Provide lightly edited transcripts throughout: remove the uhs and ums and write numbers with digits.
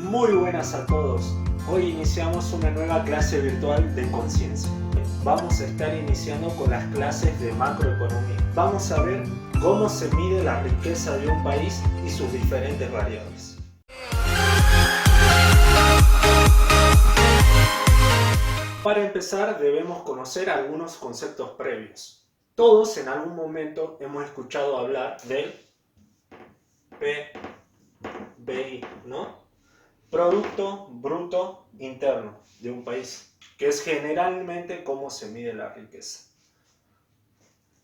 Muy buenas a todos. Hoy iniciamos una nueva clase virtual de conciencia. Vamos a estar iniciando con las clases de macroeconomía. Vamos a ver cómo se mide la riqueza de un país y sus diferentes variables. Para empezar, debemos conocer algunos conceptos previos. Todos en algún momento hemos escuchado hablar del PBI, ¿no? Producto Bruto Interno de un país, que es generalmente cómo se mide la riqueza.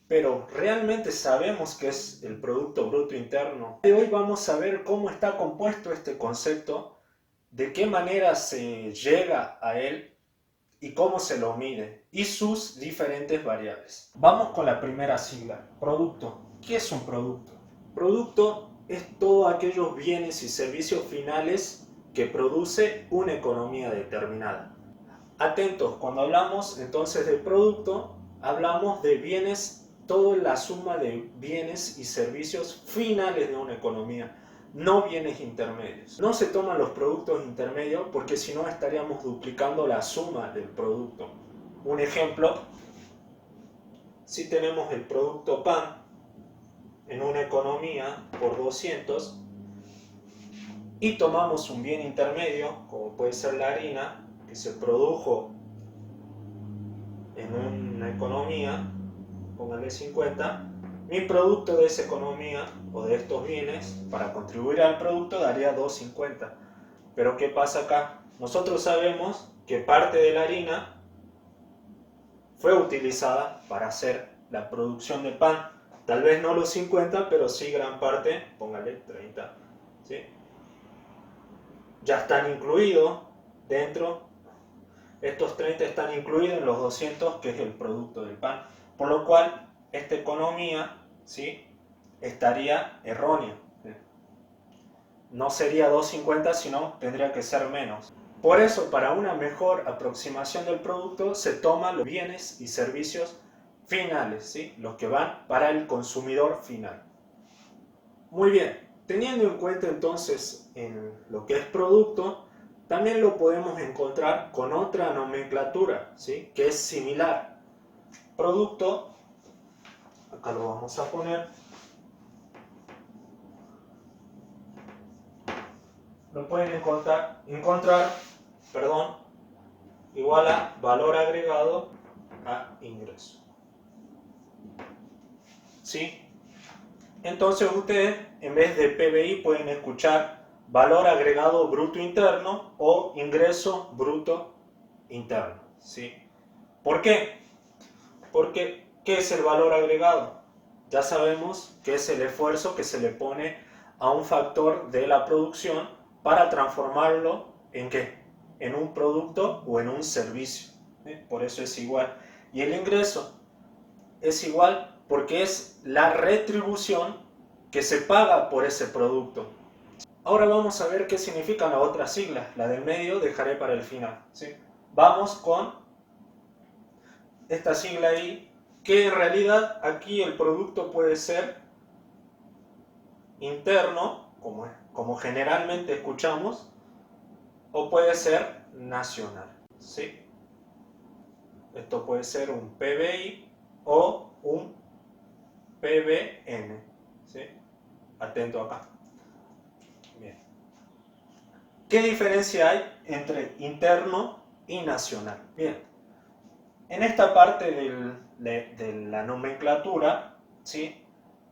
Pero, ¿realmente sabemos qué es el Producto Bruto Interno? Hoy vamos a ver cómo está compuesto este concepto, de qué manera se llega a él y cómo se lo mide, y sus diferentes variables. Vamos con la primera sigla, producto. ¿Qué es un producto? Producto es todos aquellos bienes y servicios finales que produce una economía determinada. Atentos, cuando hablamos entonces de producto, hablamos de bienes, toda la suma de bienes y servicios finales de una economía, no bienes intermedios. No se toman los productos intermedios porque si no estaríamos duplicando la suma del producto. Un ejemplo, si tenemos el producto pan en una economía por 200 y tomamos un bien intermedio, como puede ser la harina, que se produjo en una economía, póngale 50, mi producto de esa economía o de estos bienes para contribuir al producto daría 2.50. Pero ¿qué pasa acá? Nosotros sabemos que parte de la harina fue utilizada para hacer la producción de pan. Tal vez no los 50, pero sí gran parte, póngale 30. ¿Sí? Ya están incluidos dentro, estos 30 están incluidos en los 200, que es el producto del pan. Por lo cual, esta economía, ¿sí?, estaría errónea. No sería 2.50, sino tendría que ser menos. Por eso, para una mejor aproximación del producto, se toman los bienes y servicios finales, ¿sí?, los que van para el consumidor final. Muy bien, teniendo en cuenta entonces en lo que es producto, también lo podemos encontrar con otra nomenclatura, ¿sí?, que es similar. Producto, acá lo vamos a poner, lo pueden encontrar, igual a valor agregado a ingreso. ¿Sí? Entonces ustedes, en vez de PBI, pueden escuchar valor agregado bruto interno o ingreso bruto interno. ¿Sí? ¿Por qué? Porque, ¿qué es el valor agregado? Ya sabemos que es el esfuerzo que se le pone a un factor de la producción para transformarlo ¿en qué? En un producto o en un servicio. Por eso es igual. Y el ingreso es igual porque es la retribución que se paga por ese producto. Ahora vamos a ver qué significa la otra sigla. La del medio dejaré para el final. ¿Sí? Vamos con esta sigla ahí, que en realidad aquí el producto puede ser interno, como generalmente escuchamos, o puede ser nacional. ¿Sí? Esto puede ser un PBI o un PBN. ¿Sí? Atento acá. Bien. ¿Qué diferencia hay entre interno y nacional? Bien. En esta parte de la nomenclatura, ¿sí?,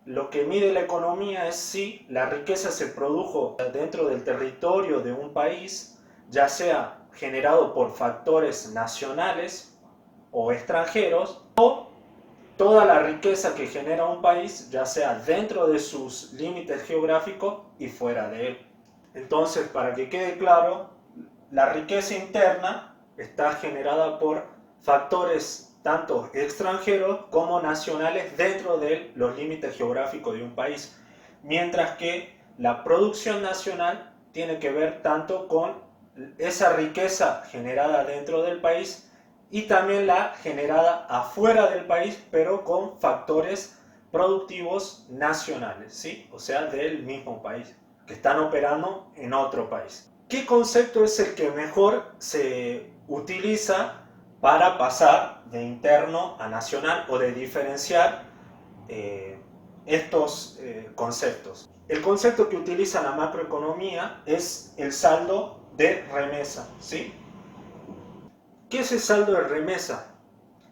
lo que mide la economía es si la riqueza se produjo dentro del territorio de un país, ya sea generado por factores nacionales o extranjeros, o toda la riqueza que genera un país, ya sea dentro de sus límites geográficos y fuera de él. Entonces, para que quede claro, la riqueza interna está generada por factores tanto extranjeros como nacionales dentro de los límites geográficos de un país, mientras que la producción nacional tiene que ver tanto con esa riqueza generada dentro del país y también la generada afuera del país, pero con factores productivos nacionales, ¿sí?, o sea, del mismo país, que están operando en otro país. ¿Qué concepto es el que mejor se utiliza para pasar de interno a nacional o de diferenciar estos conceptos? El concepto que utiliza la macroeconomía es el saldo de remesa, ¿sí? ¿Qué es el saldo de remesa?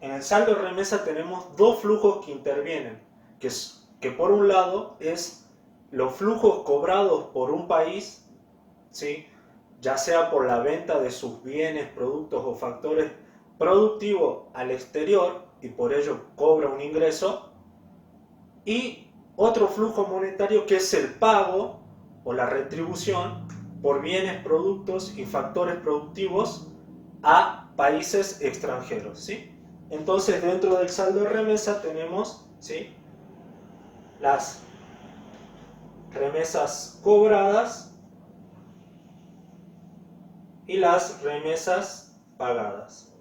En el saldo de remesa tenemos dos flujos que intervienen, que por un lado es los flujos cobrados por un país, ¿sí? Ya sea por la venta de sus bienes, productos o factores productivos al exterior y por ello cobra un ingreso, y otro flujo monetario que es el pago o la retribución por bienes, productos y factores productivos a países extranjeros, ¿sí? Entonces dentro del saldo de remesa tenemos, ¿sí?, las remesas cobradas y las remesas pagadas.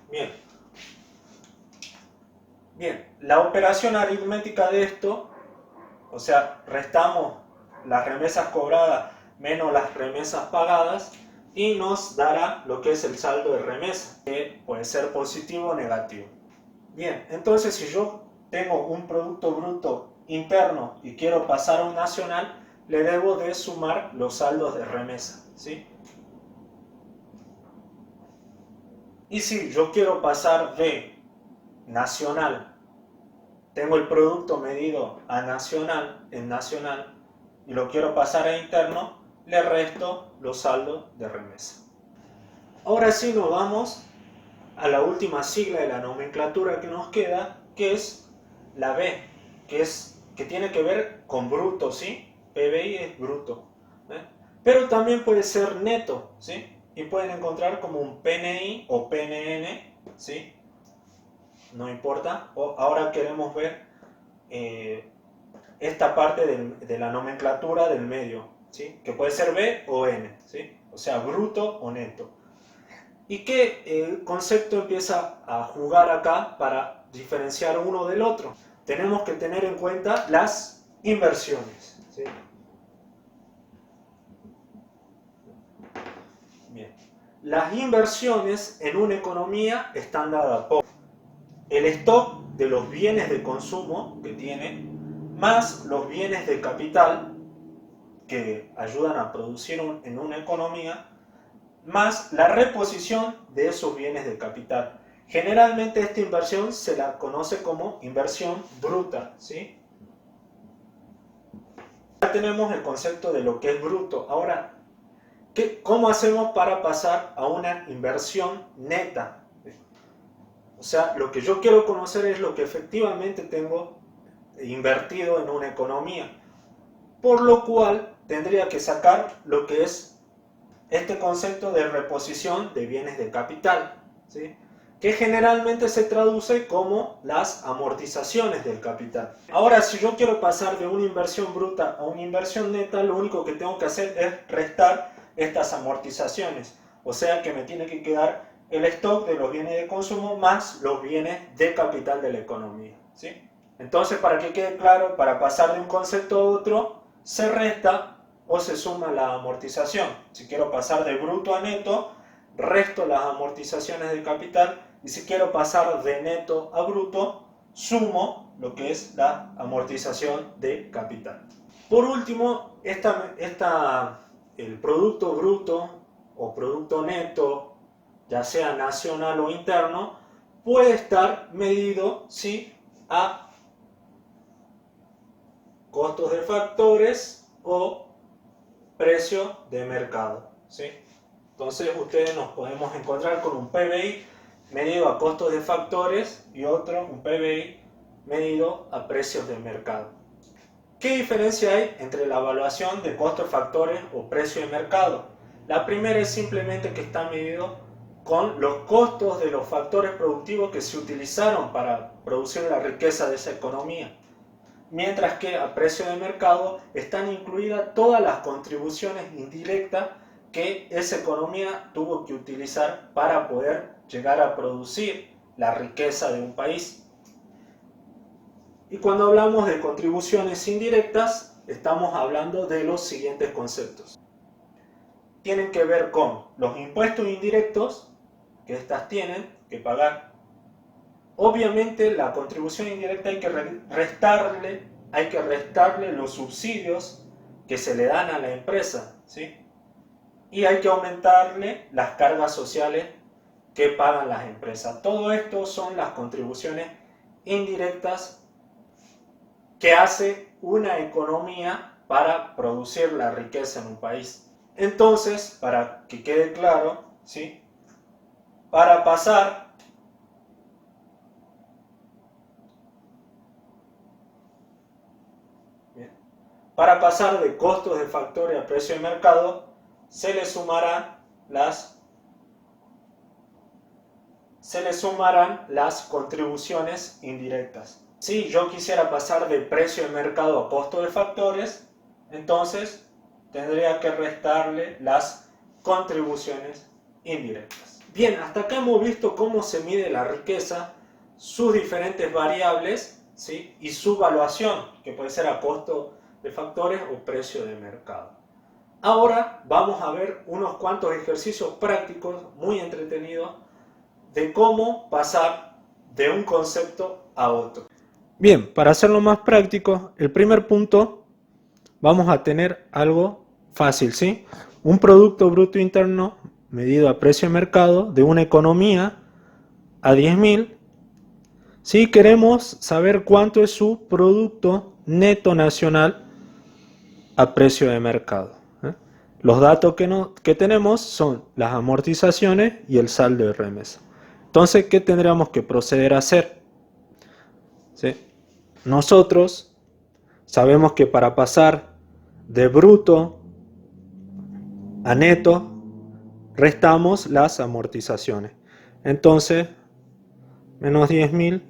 Bien, la operación aritmética de esto, o sea, restamos las remesas cobradas menos las remesas pagadas y nos dará lo que es el saldo de remesa, que puede ser positivo o negativo. Bien, entonces si yo tengo un producto bruto interno y quiero pasar a un nacional, le debo de sumar los saldos de remesa, ¿sí? Y si yo quiero pasar de nacional, tengo el producto medido a nacional, en nacional, y lo quiero pasar a interno, le resto los saldos de remesa. Ahora sí nos vamos a la última sigla de la nomenclatura que nos queda, que es la B, que tiene que ver con bruto, ¿sí? PBI es bruto, ¿eh? Pero también puede ser neto, ¿sí? Y pueden encontrar como un PNI o PNN, ¿sí? No importa. Ahora queremos ver esta parte de la nomenclatura del medio, ¿sí? Que puede ser B o N, ¿sí? O sea, bruto o neto. ¿Y qué concepto empieza a jugar acá para diferenciar uno del otro? Tenemos que tener en cuenta las inversiones, ¿sí? Bien. Las inversiones en una economía están dadas por el stock de los bienes de consumo que tiene, más los bienes de capital que ayudan a producir en una economía, más la reposición de esos bienes de capital. Generalmente esta inversión se la conoce como inversión bruta, ¿sí? Ya tenemos el concepto de lo que es bruto. Ahora, ¿cómo hacemos para pasar a una inversión neta? O sea, lo que yo quiero conocer es lo que efectivamente tengo invertido en una economía. Por lo cual tendría que sacar lo que es este concepto de reposición de bienes de capital, ¿sí? Que generalmente se traduce como las amortizaciones del capital. Ahora, si yo quiero pasar de una inversión bruta a una inversión neta, lo único que tengo que hacer es restar estas amortizaciones. O sea que me tiene que quedar el stock de los bienes de consumo más los bienes de capital de la economía, ¿sí? Entonces, para que quede claro, para pasar de un concepto a otro, se resta o se suma la amortización. Si quiero pasar de bruto a neto, resto las amortizaciones de capital, y si quiero pasar de neto a bruto, sumo lo que es la amortización de capital. Por último, el producto bruto o producto neto, ya sea nacional o interno, puede estar medido, ¿sí?, a costos de factores o precio de mercado, ¿sí? Entonces ustedes nos podemos encontrar con un PBI medido a costos de factores y otro, un PBI medido a precios de mercado. ¿Qué diferencia hay entre la evaluación de costos de factores o precio de mercado? La primera es simplemente que está medido con los costos de los factores productivos que se utilizaron para producir la riqueza de esa economía. Mientras que a precio de mercado están incluidas todas las contribuciones indirectas que esa economía tuvo que utilizar para poder llegar a producir la riqueza de un país. Y cuando hablamos de contribuciones indirectas, estamos hablando de los siguientes conceptos. Tienen que ver con los impuestos indirectos que éstas tienen que pagar. Obviamente la contribución indirecta hay que restarle los subsidios que se le dan a la empresa, ¿sí? Y hay que aumentarle las cargas sociales que pagan las empresas. Todo esto son las contribuciones indirectas que hace una economía para producir la riqueza en un país. Entonces, para que quede claro, ¿sí? Para pasar de costos de factores a precio de mercado, se le sumarán las contribuciones indirectas. Si yo quisiera pasar de precio de mercado a costo de factores, entonces tendría que restarle las contribuciones indirectas. Bien, hasta acá hemos visto cómo se mide la riqueza, sus diferentes variables, ¿sí? Y su valuación, que puede ser a costo de factores o precio de mercado. Ahora vamos a ver unos cuantos ejercicios prácticos muy entretenidos de cómo pasar de un concepto a otro. Bien, para hacerlo más práctico, el primer punto vamos a tener algo fácil, ¿sí? Un producto bruto interno medido a precio de mercado de una economía a 10.000. Si queremos saber cuánto es su producto neto nacional a precio de mercado. Los datos que tenemos son las amortizaciones y el saldo de remesa. Entonces, ¿qué tendríamos que proceder a hacer? ¿Sí? Nosotros sabemos que para pasar de bruto a neto, restamos las amortizaciones. Entonces, menos 10.000,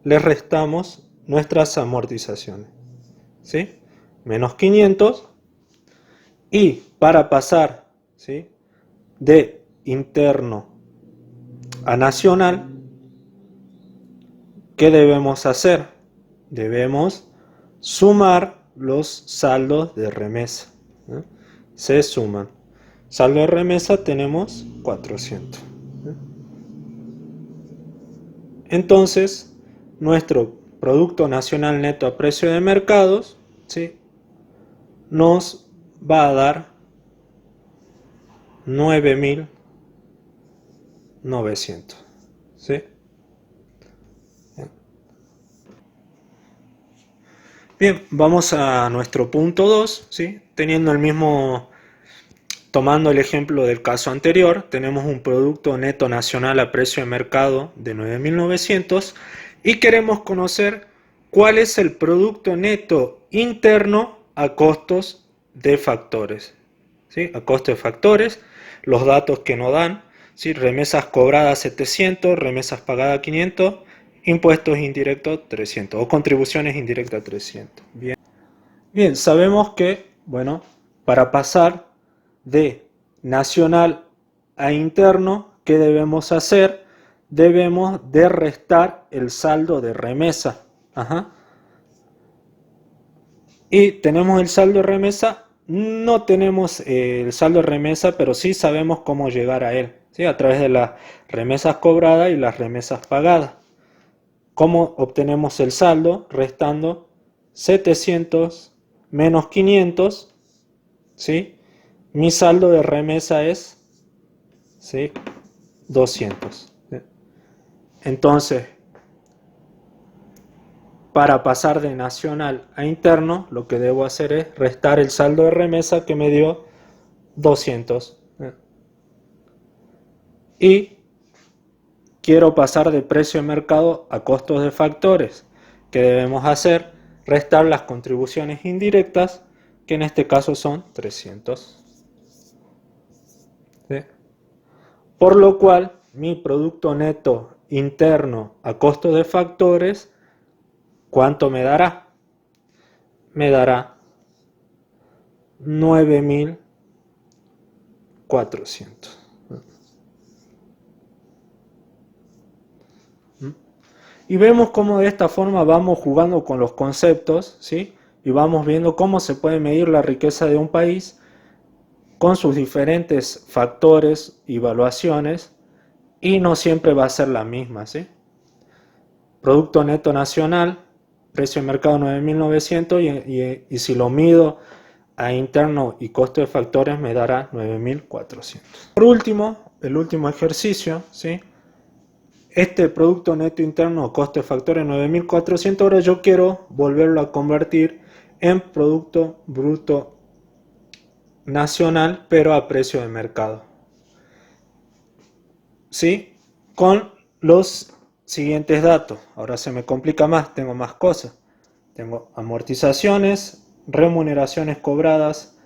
le restamos nuestras amortizaciones. ¿Sí? Menos 500. Y para pasar, ¿sí?, de interno a nacional, ¿qué debemos hacer? Debemos sumar los saldos de remesa. Se suman. Saldo de remesa tenemos 400. Entonces, nuestro Producto Nacional Neto a precio de mercados, ¿sí?, nos va a dar 9.900. ¿Sí? Bien, vamos a nuestro punto 2, ¿sí? Tomando el ejemplo del caso anterior, tenemos un producto neto nacional a precio de mercado de 9.900 y queremos conocer cuál es el producto neto interno a costos de factores. ¿Sí? A costo de factores, los datos que nos dan, ¿sí? Remesas cobradas 700, remesas pagadas 500, impuestos indirectos 300 o contribuciones indirectas 300. Bien, sabemos que, bueno, para pasar de nacional a interno, ¿qué debemos hacer? Debemos de restar el saldo de remesa. Y tenemos el saldo de remesa. No tenemos el saldo de remesa, pero sí sabemos cómo llegar a él, ¿sí? A través de las remesas cobradas y las remesas pagadas. ¿Cómo obtenemos el saldo? Restando 700 menos 500, ¿sí? Mi saldo de remesa es, ¿sí?, 200. Entonces, para pasar de nacional a interno, lo que debo hacer es restar el saldo de remesa que me dio 200. Y quiero pasar de precio de mercado a costos de factores. ¿Qué debemos hacer? Restar las contribuciones indirectas, que en este caso son 300. ¿Sí? Por lo cual, mi producto neto interno a costos de factores, ¿cuánto me dará? Me dará 9.400. Y vemos cómo de esta forma vamos jugando con los conceptos, ¿sí?, y vamos viendo cómo se puede medir la riqueza de un país con sus diferentes factores y evaluaciones, y no siempre va a ser la misma, ¿sí? Producto neto nacional, precio de mercado 9.900 y si lo mido a interno y costo de factores me dará 9.400. Por último, el último ejercicio, ¿sí? Este producto neto interno costo de factores 9.400, ahora yo quiero volverlo a convertir en producto bruto nacional, pero a precio de mercado, ¿sí? Con los siguientes datos. Ahora se me complica más, tengo más cosas. Tengo amortizaciones, remuneraciones cobradas,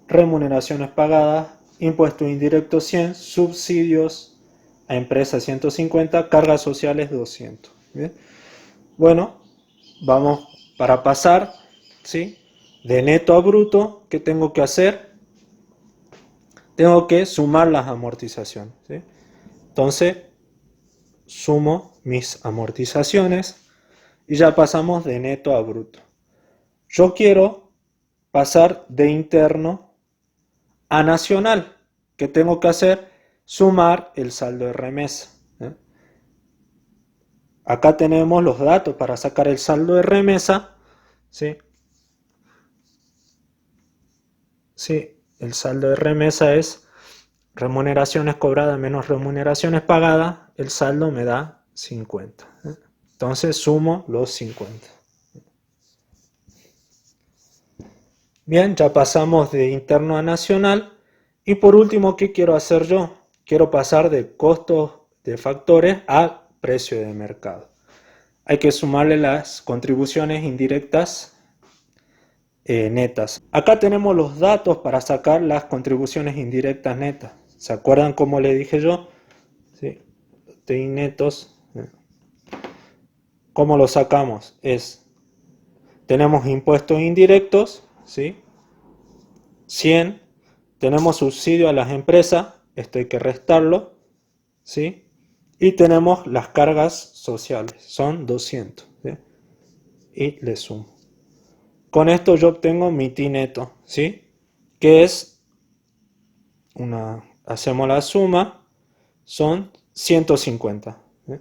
remuneraciones pagadas, impuestos indirectos 100, subsidios a empresas 150, cargas sociales 200. ¿Bien? Bueno, vamos para pasar, ¿sí? De neto a bruto, ¿qué tengo que hacer? Tengo que sumar las amortizaciones, ¿sí? Entonces, sumo mis amortizaciones y ya pasamos de neto a bruto. Yo quiero pasar de interno a nacional. ¿Qué tengo que hacer? Sumar el saldo de remesa. Acá tenemos los datos para sacar el saldo de remesa. ¿Sí? Sí, el saldo de remesa es remuneraciones cobradas menos remuneraciones pagadas. El saldo me da 50. Entonces sumo los 50. Bien, ya pasamos de interno a nacional. Y por último, ¿qué quiero hacer yo? Quiero pasar de costos de factores a precio de mercado. Hay que sumarle las contribuciones indirectas netas. Acá tenemos los datos para sacar las contribuciones indirectas netas. ¿Se acuerdan cómo le dije yo? Sí. TI netos. ¿Cómo lo sacamos? Tenemos impuestos indirectos, ¿sí? 100. Tenemos subsidio a las empresas, esto hay que restarlo, ¿sí? Y tenemos las cargas sociales, son 200, ¿sí? Y le sumo. Con esto yo obtengo mi TI neto, ¿sí? Que es hacemos la suma, son 150. ¿Sí?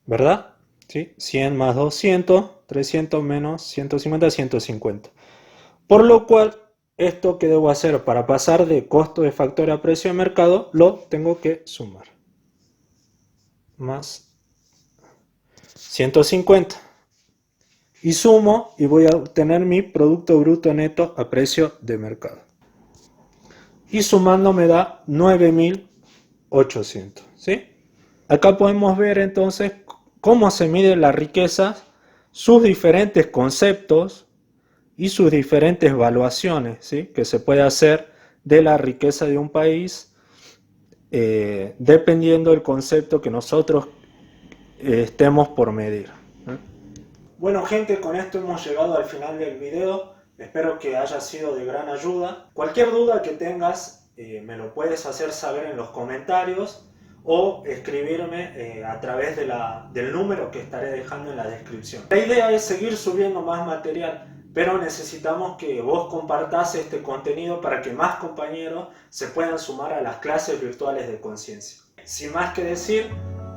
¿Verdad? ¿Sí? 100 más 200, 300 menos 150, 150. Por lo cual, esto que debo hacer para pasar de costo de factor a precio de mercado, lo tengo que sumar. Más 150. Y sumo y voy a obtener mi producto bruto neto a precio de mercado. Y sumando me da 9.800. ¿Sí? Acá podemos ver entonces cómo se mide la riqueza, sus diferentes conceptos y sus diferentes evaluaciones, ¿sí? Que se puede hacer de la riqueza de un país dependiendo del concepto que nosotros estemos por medir. Bueno gente, con esto hemos llegado al final del video. Espero que haya sido de gran ayuda. Cualquier duda que tengas me lo puedes hacer saber en los comentarios o escribirme a través del número que estaré dejando en la descripción. La idea es seguir subiendo más material, pero necesitamos que vos compartas este contenido para que más compañeros se puedan sumar a las clases virtuales de conciencia. Sin más que decir,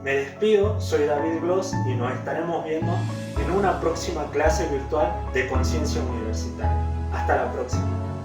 me despido, soy David Gloss y nos estaremos viendo en una próxima clase virtual de conciencia universitaria. Hasta la próxima.